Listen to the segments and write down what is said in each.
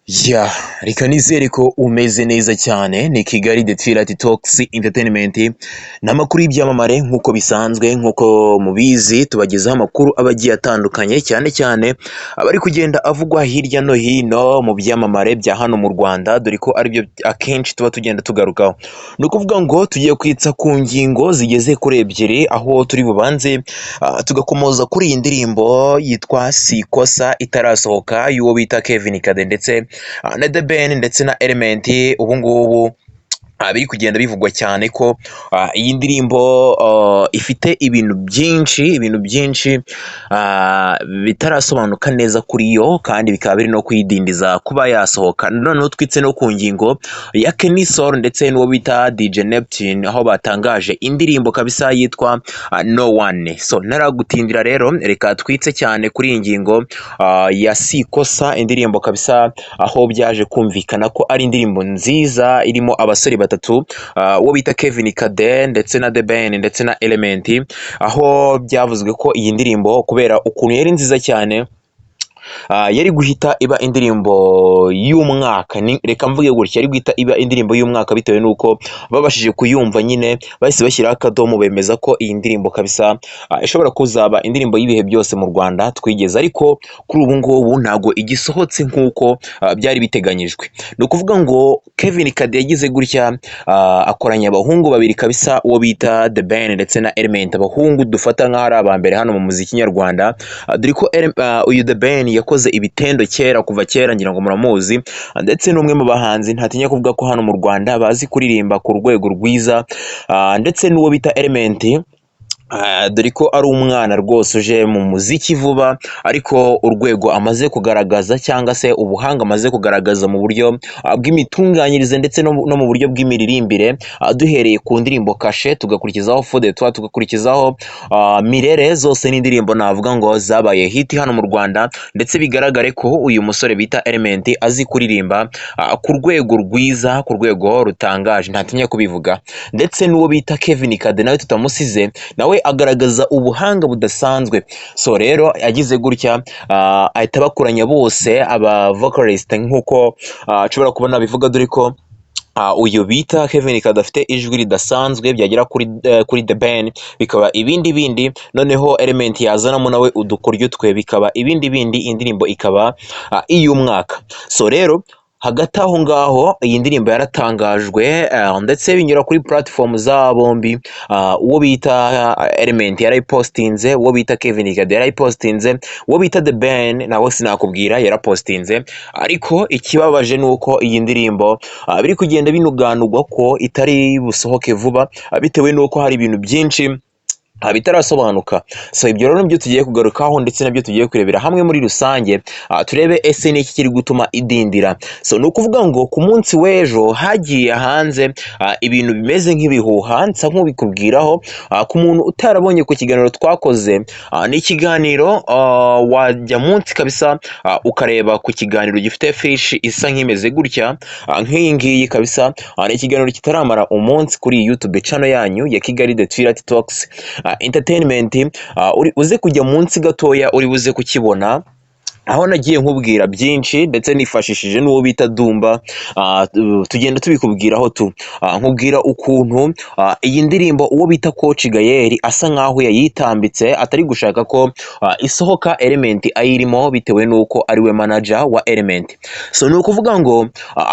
Ya, reka nizere ko umeze neza cyane. Ni Kigali The Twilight Talks Entertainment, ni amakuru y'ibyamamare nk'uko bisanzwe, nk'uko mubizi tubagezaho amakuru aba agiye atandukanye, cyane cyane abari kugenda avugwa hirya no hino mu byamamare bya hano mu Rwanda, dore ko aribyo akenshi tuba tugenda tugarukaho. Ni ukuvuga ngo tugiye kwitsa ku ngingo zigeze kuri ebyiri, aho turi bubanze tugakomoza kuri iyi ndirimbo yitwa Sikosa itarasohoka y'uwo bita Kevin Kade ndetse na The Ben ndetse na Element. Ubu ngubu biri kugenda bivugwa cyane ko iyi ndirimbo ifite ibintu byinshi bitarasobanuka neza kuri yo, kandi bikaba biri no kuyidindiza kuba yasohoka. Noneho twitse no ku ngingo ya Kenny Sol ndetse n'uwo bita DJ Neptune, aho batangaje indirimbo kabisa yitwa No One. So naragutindira rero, reka twitse cyane kuri iyi ngingo ya Sikosa, indirimbo kabisa aho byaje kumvikana ko ari indirimbo nziza irimo abasore batatu, uwo bita Kevin Kade ndetse na The Ben ndetse na Element, aho byavuzwe ko iyi ndirimbo kubera ukuntu yari nziza cyane yari guhita iba indirimbo y'umwaka. Reka mvuge gutya, yari guhita iba indirimbo y'umwaka bitewe n'uko babashije kuyumva, nyine bahise bashyiraho akadomo bemeza ko iyi ndirimbo kabisa ishobora kuzaba indirimbo y'ibihe byose mu Rwanda twigeze, ariko kuri ubu ngubu ntabwo igisohotse nk'uko byari biteganyijwe. Ni ukuvuga ngo Kevin Kade yagize gutya, akoranya abahungu babiri kabisa, uwo bita The Ben ndetse na Element, abahungu dufata nk'aho ari aba mbere hano mu muziki nyarwanda, dore ko uyu The Ben yakoze ibitendo kuva kera, ngira ngo muramuzi, ndetse n'umwe mu bahanzi ntatinya kuvuga ko hano mu Rwanda bazi kuririmba ku rwego rwiza, ndetse n'uwo bita Element, dore ko ari umwana rwose uje mu muziki vuba, ariko urwego amaze kugaragaza cyangwa se ubuhanga amaze kugaragaza mu buryo bw'imitunganyirize ndetse no mu buryo bw'imiririmbire, duhereye ku ndirimbo Kashe, tugakurikizaho Fodetwa, tugakurikizaho Mirere, zose n'indirimbo navuga ngo zabaye hiti hano mu Rwanda, ndetse bigaragare ko uyu musore bita Element azi kuririmba ku rwego rwiza, ku rwego rutangaje ntatinya kubivuga. Ndetse n'uwo bita Kevin Kade nawe tutamusize, nawe agaragaza ubuhanga budasanzwe. So rero yagize gutya, ahita bakuranya bose aba vocalist nk'uko nshobora kubona bivuga, dore ko uyu bita Kevin Kade afite ijwi ridasanzwe, byagera kuri The Ben bikaba ibindi, noneho Element yazanamo nawe udukoryo twe bikaba ibindi, indirimbo ikaba iy'umwaka. So rero hagati aho ngaho iyi ndirimbo yaratangajwe, ndetse binyura kuri platform za bombi. Uwo bita Element yarayipostinze, uwo bita Kevin Kade yarayipostinze, uwo bita The Ben nawe sinakubwira yarapostinze. Ariko ikibabaje ni uko iyi ndirimbo biri kugenda binuganurwa ko itari busohoke vuba, bitewe n'uko hari ibintu byinshi bitarasobanuka. So ibyo rero nibyo tugiye kugarukaho, ndetse nabyo tugiye kurebera hamwe muri rusange, turebe ese ni iki kiri gutuma idindira. So ni ukuvuga ngo ku munsi w'ejo hagiye hanze ibintu bimeze nk'ibihuha, nsa nk'ubikubwiraho ku muntu utarabonye ku kiganiro twakoze. Ni ikiganiro wajya munsi kabisa ukareba ku kiganiro gifite fishi isa nk'imeze gutya, nk'iyi ngiyi kabisa. Ni ikiganiro kitaramara umunsi kuri YouTube channel yanyu ya Kigali The Twilight Talks Entertainment, uze kujya munsi gatoya uri buze kukibona, aho nagiye nkubwira byinshi ndetse nifashishije n'uwo bita Dumba. Tugenda tubikubwiraho nkubwira ukuntu iyi ndirimbo uwo bita Coach Gael asa nkaho yayitambitse, atari gushaka ko isohoka Element ayirimo, bitewe n'uko ari we manager wa Element. So ni ukuvuga ngo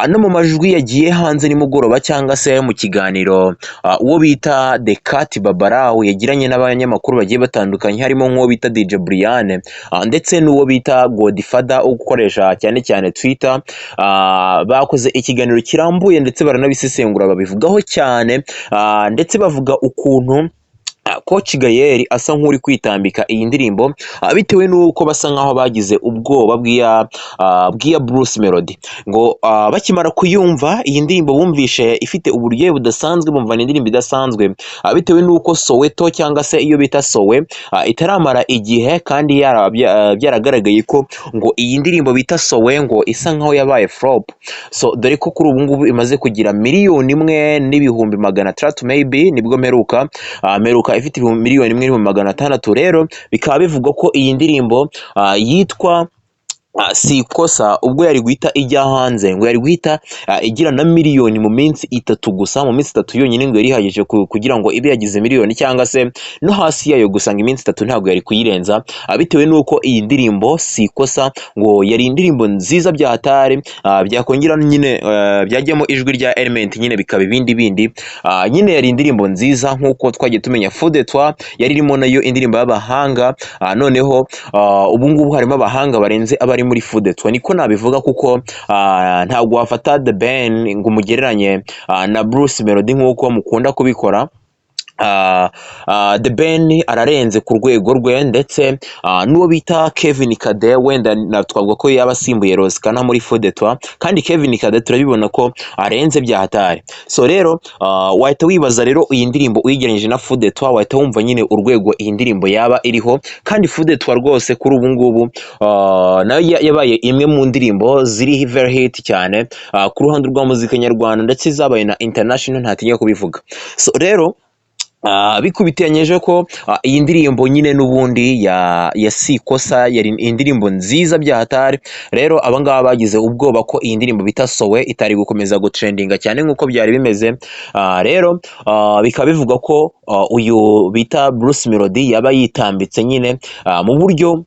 no mu majwi yagiye hanze nimugoroba cyangwa se mu kiganiro uwo bita The Cat Babarawo yagiranye n'abanyamakuru bagiye batandukanye, harimo nk'uwo bita DJ Brian, ndetse n'uwo bita Godfather ugukoresha cyane cyane Twitter, bakoze ikiganiro kirambuye ndetse baranabisesengura babivugaho cyane, ndetse bavuga ukuntu Coach Gael asa nk'uri kwitambika iyi ndirimbo, bitewe n'uko basa nkaho bagize ubwoba bw'iya Bruce Melody. Ngo bakimara kuyumva iyi ndirimbo bumvishe ifite uburyohe budasanzwe, bumva ni indirimbo idasanzwe, bitewe n'uko Soweto cyangwa se iyo bita Sowe itaramara igihe, kandi byaragaragaye ko ngo iyi ndirimbo bita Sowe ngo isa nkaho yabaye flop. So dore ko kuri ubu ngubu imaze kugira 1,600,000 maybe nibwo meruka ifite 1,600,000. Rero bikaba bivugwa ko iyi ndirimbo yitwa si ikosa ubwo yari guhita ijya hanze, ngo yari guhita igira na miliyoni mu minsi itatu gusa, mu minsi itatu yonyine ngo yari ihagije kugira ngo ibe yagize miliyoni, cyangwa se no hasi yayo gusa, ngo iminsi itatu ntabwo yari kuyirenza, bitewe n'uko iyi ndirimbo si ikosa ngo yari indirimbo nziza bya hatari, byakongera nyine byajyamo ijwi rya Element nyine bikaba ibindi bindi, nyine yari indirimbo nziza nk'uko twagiye tumenya Fou de Toi yari irimo nayo indirimbo y'abahanga, noneho ubu ngubu harimo abahanga barenze abari muri Fou de Toi, niko nabivuga, kuko ntabwo wafata The Ben ngo umugereranye na Bruce Melody nk'uko mukunda kubikora. The Ben ararenze ku rwego rwe, ndetse n'uwo bita Kevin Kade wenda twavuga ko yaba asimbuye Roskana muri Fou de Toi, kandi Kevin Kade turabibona ko arenze bya hatari. So rero wahita wibaza rero iyi ndirimbo uyigereranyije na Fou de Toi, wahita wumva nyine urwego iyi ndirimbo yaba iriho, kandi Fou de Toi rwose kuri ubu ngubu nayo yabaye imwe mu ndirimbo ziri very hit cyane ku ruhande rwa muzika nyarwanda, ndetse zabaye na international ntatinya kubivuga. So rero bikubitiranyeje ko iyi ndirimbo nyine n'ubundi ya si ikosa yari indirimbo nziza bya hatari. Rero abangaba bagize ubwoba ko iyi ndirimbo bita Sowe itari gukomeza gutrendinga cyane nk'uko byari bimeze, rero bikaba bivuga ko uyu bita Bruce Melody yaba yitambitse nyine mu buryo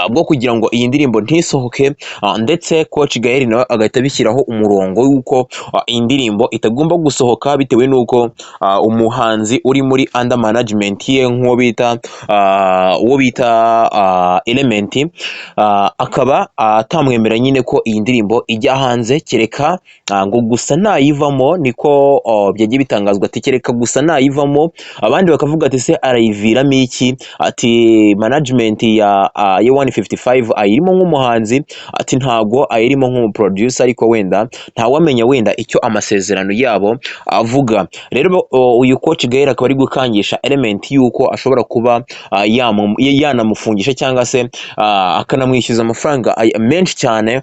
bwo kugira ngo iyi ndirimbo ntisohoke, ndetse Coach Gael nawe agahita bishyiraho umurongo w'uko iyi ndirimbo itagomba gusohoka, bitewe n'uko umuhanzi uri muri under management ye nk'uwo bita Element, akaba atamwemera nyine ko iyi ndirimbo ijya hanze, kereka ngo gusa nayivamo, niko byagiye bitangazwa, ati kereka gusa nayivamo, abandi bakavuga ati se arayiviramo iki, ati management ya 155 ayirimo nk'umuhanzi, ati ntago ayirimo nk'umuproducer, ariko wenda ntawamenya wenda icyo amasezerano yabo avuga. Rero uyu Coach Gael akaba ari gukangisha Element yuko ashobora kuba yanamufungisha cyangwa se akanamwishyuza amafaranga menshi cyane.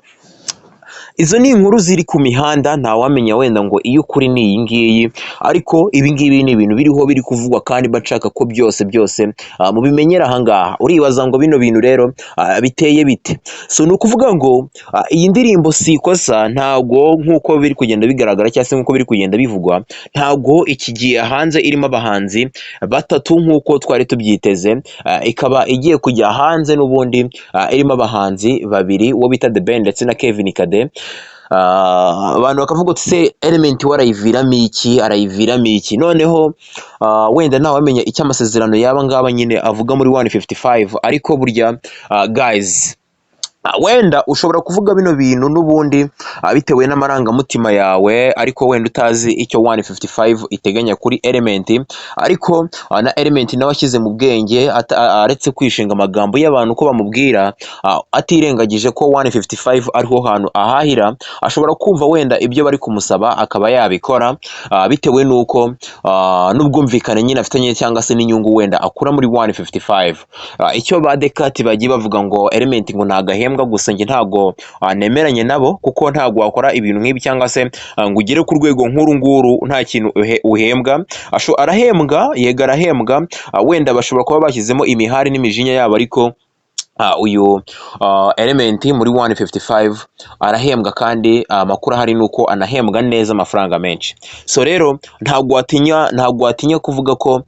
Izo ni inkuru ziri ku mihanda, ntawamenya wenda ngo iyo ukuri ni iyi ngiyi, ariko ibi ngibi ni ibintu biriho biri kuvugwa, kandi bashaka ko byose mubimenyera ahangaha. Uribaza ngo bino bintu rero biteye bite? So ni ukuvuga ngo iyi ndirimbo si ikosa, ntago nk'uko biri kugenda bigaragara cyangwa se nk'uko biri kugenda bivugwa, ntago ikigiye hanze irimo abahanzi batatu nk'uko twari tubyiteze, ikaba igiye kujya hanze n'ubundi irimo abahanzi babiri, uwo bita The Ben ndetse na Kevin Kade. Abantu bakavuga ati se Element warayiviramo iki, noneho wenda ntawamenya icyo amasezerano yaba ngaba nyine avuga muri 155, ariko burya guys, wenda ushobora kuvuga bino bintu n'ubundi bitewe n'amarangamutima yawe, ariko wenda utazi icyo 155 iteganya kuri Element, ariko na Element nawe ashyize mu bwenge, aretse kwishinga amagambo y'abantu ko bamubwira, atirengagije ko 155 ariho hantu ahahira, ashobora kumva wenda ibyo bari kumusaba akaba yabikora, bitewe n'uko n'ubwumvikane nyine afitanye cyangwa se n'inyungu wenda akura muri 155. Icyo ba Dekati bagiye bavuga ngo Element ngo ntagahembwa, gusa njye ntago nemeranye nabo, kuko ntago wakora ibintu nk'ibi cyangwa se ngo ugere ku rwego nk'uru nguru nta kintu uhembwa. Arahembwa, yega arahembwa, wenda bashobora kuba bashyizemo imihari n'imijinya yabo, ariko uyu Element muri 155 arahembwa, kandi amakuru ahari nuko anahembwa neza amafaranga menshi. So rero ntabwo watinya kuvuga ko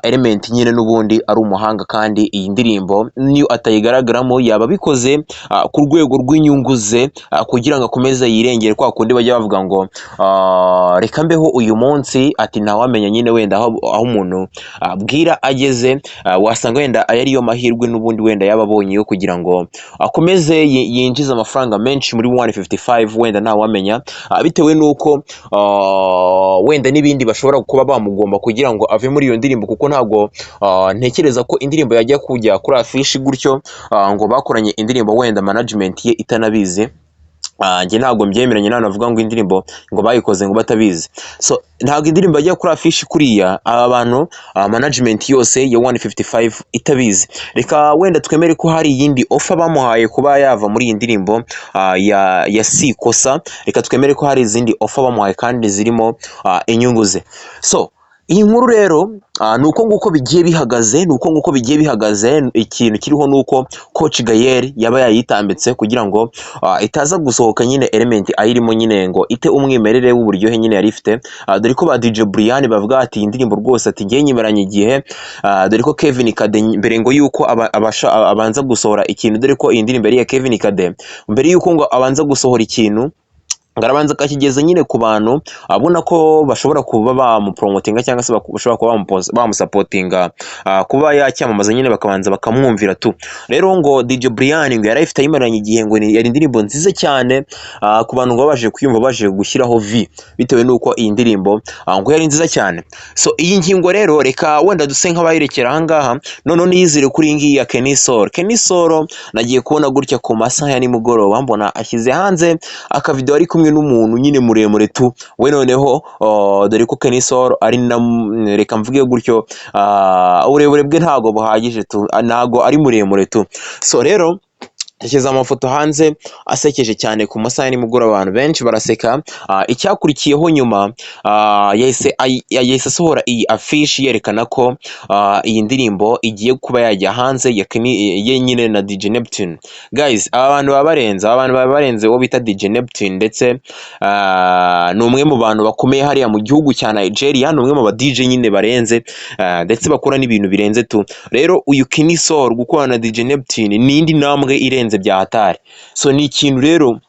Element nyine n'ubundi ari umuhanga, kandi iyi ndirimbo niyo atayigaragaramo yaba bikoze ku rwego rw'inyungu ze, kugira ngo akomeze yirengere, kwa kundi bajya bavuga ngo reka mbeho uyu munsi, ati ntawamenya nyine wenda aho umuntu bwira ageze, wasanga wenda ayariyo mahirwe n'ubundi wenda yaba abonye yo kugira ngo akomeze yinjiza amafaranga menshi muri 155, wenda ntawamenya, bitewe n'uko wenda n'ibindi bashobora kuba bamugomba kugira ngo ave muri iyo ndirimbo, kuko ntabwo ntekereza ko indirimbo yajya kujya kuri afishi gutyo ngo bakoranye indirimbo wenda management ye itanabizi. Njye ntabwo mbyemeranye nawe navuga ngo indirimbo ngo bayikoze ngo batabizi. So ntabwo indirimbo yajya kuri afishi kuriya aba bantu management yose ya 155 itabizi. Reka wenda twemere ko hari iyindi offer bamuhaye kuba yava muri iyi ndirimbo ya si ikosa, reka twemere ko hari izindi offer bamuhaye kandi zirimo inyungu ze. So iyi nkuru rero ni uko nguko bigiye bihagaze, ni uko nguko bigiye bihagaze. Ikintu kiriho ni uko Coach Gaël yaba yayitambitse kugira ngo itaza gusohoka nyine element ayirimo nyine ngo ite umwimerere w'uburyohe nyine yari ifite. Dore ko ba DJ Brian bavuga ati iyi ndirimbo rwose ati ngiye nyimeranye igihe. Dore ko Kevin Kade mbere ngo yuko abanza gusohora ikintu, dore ko iyi ndirimbo yari ya Kevin Kade mbere yuko ngo abanza gusohora ikintu ngarabanza akakigeza nyine ku bantu abona ko bashobora kuba bamupromotinga cyangwa se bashobora kuba bamusapotinga kuba yacyamamaza nyine bakabanza bakamwumvira tu. Rero ngo DJ Brian ngo yari afite ayimaranye igihe ngo yari indirimbo nziza cyane ku bantu ngo baje kuyumva baje gushyiraho V bitewe nuko iyi ndirimbo ngo yari nziza cyane. So iyi ngingo rero reka wenda duse nk'abayirekera aha ngaha none niyizire kuri ngiyi ya Kenny Solo. Kenny Solo nagiye kubona gutya ku masaha ya nimugoroba mbona ashyize hanze akavideo ari kumwe n'umuntu nyine muremure tu. We noneho dore ko Kenny Solo ari reka mvuge gutyo uburebure bwe ntago buhagije tu, ntago ari muremure tu. So rero yashyize amafoto hanze asekeje cyane ku masaha ya nimugoroba, abantu benshi baraseka. Icyakurikiyeho nyuma yahise asohora iyi afishi yerekana ko iyi ndirimbo igiye kuba yajya hanze ye nyine na DJ Neptune. Guys, aba bantu baba barenze uwo bita DJ Neptune, ndetse ni umwe mu bantu bakomeye hariya mu gihugu cya Nigeria, ni umwe mu ba DJ nyine barenze ndetse bakora n'ibintu birenze tu. Rero uyu Kenny Solo gukorana na DJ Neptune ni indi ntambwe irenze bya hatari. So ni ikintu rero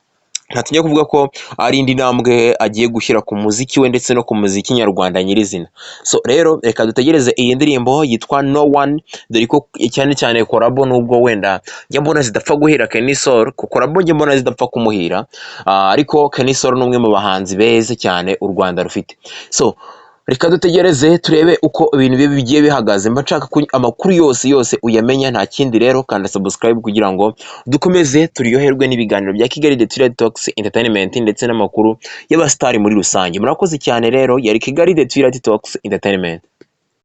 ntatinya kuvuga ko ari indi ntambwe agiye gushyira ku muziki we ndetse no ku muziki nyarwanda nyirizina. So rero reka dutegereze iyi ndirimbo yitwa No One, dore ko cyane cyane korabo nubwo wenda njya mbona zidapfa guhira Kenny Solo, korabo njya mbona zidapfa kumuhira, ariko Kenny Solo ni umwe mu bahanzi beza cyane u Rwanda rufite. So reka dutegereze turebe uko ibintu bigiye bihagaze. Mba nshaka amakuru yose uyamenya, nta kindi rero kanda subscribe kugira ngo dukomeze turyoherwe n'ibiganiro bya Kigali The Toilet Talks Entertainment ndetse n'amakuru y'abastari muri rusange. Murakoze cyane rero, yari Kigali The Toilet Talks Entertainment.